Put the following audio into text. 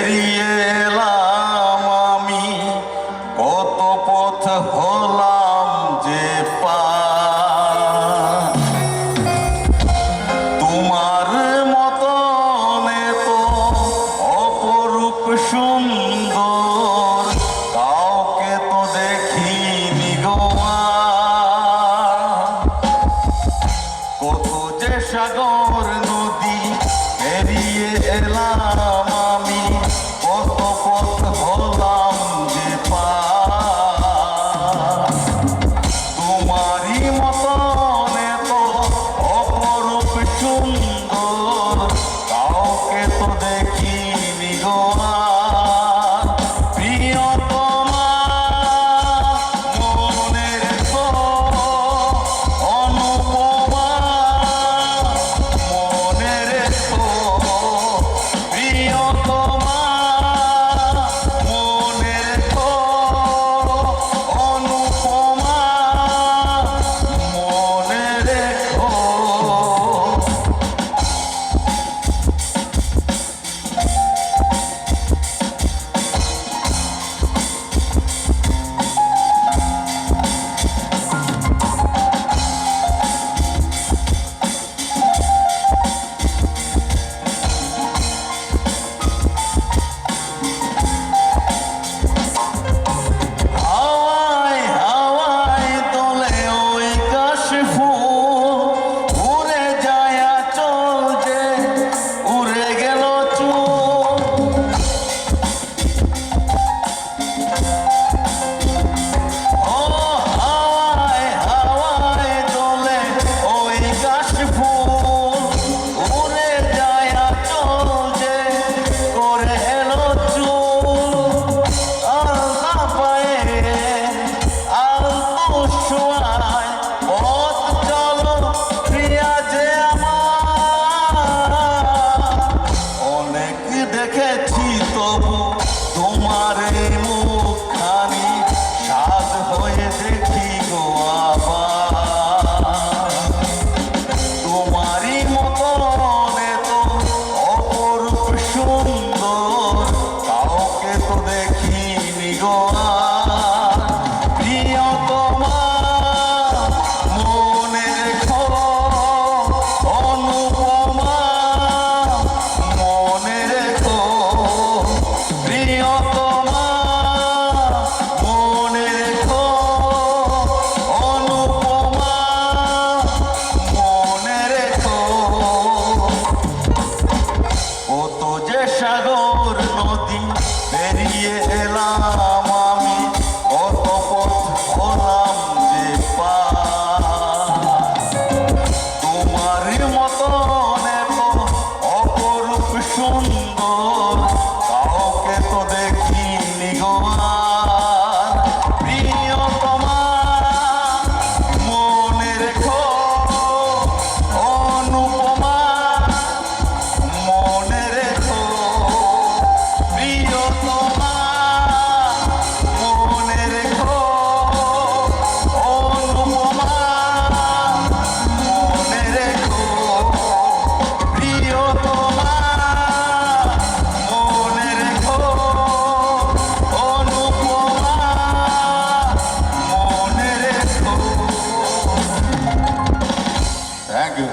পেরিয়ে এলাম আমি, কত পথ হলাম যে পার। তোমার মতন তো অপরূপ সুন্দর কাউকে তো দেখিনি গো আর। কত যে সাগর নদী পেরিয়ে এলাম আমি, কত পথ হলাম যে পার। তোমারই মতন তো অপরূপ সুন্দর কাউকে তো দেখিনি গো আর। প্রিয়তমা মনের তো অনুপমা মনের তো, প্রিয়তমা মনের তো অনুপমা মনে রেখো। হাওয়ায় হাওয়ায় দোলে ওই কাশফুল, উড়ে যায় আঁচল যে উড়ে গেল চুল। ও হাওয়ায় হাওয়ায় দোলে ওই কাশফুল, উড়ে যায় আঁচল যে করে এলো চুল। আল্লাহ পায়ে আলতো শোয়ায় পথ চলো প্রিয়া যে আমার। অনেক দেখেছি তবু তোমার এই মুখখানি, সাধ হয়ে দেখি গো আবার। তোমারই মতন তো অপরূপ সুন্দর কাউকে তো দেখিনি গো আর। প্রিয়তমা মনে রেখো, অনুপমা মনে রেখো। প্রিয়তমা মনে রেখো, অনুপমা মনে রেখো। কত যে সাগর নদী পেরিয়ে এলাম আমি, কত পথ হলাম যে পার। তোমার মতন তো অপরূপ সুন্দর কাউকে তো দেখিনি গো আর। প্রিয়তমা মনে রেখো, অনুপমা মনে রেখো। প্রিয়তমা মনে রেখো, অনুপমা মনে রেখো। প্রিয়তমা মনে রেখো, অনুপমা মনে রেখো। Thank you.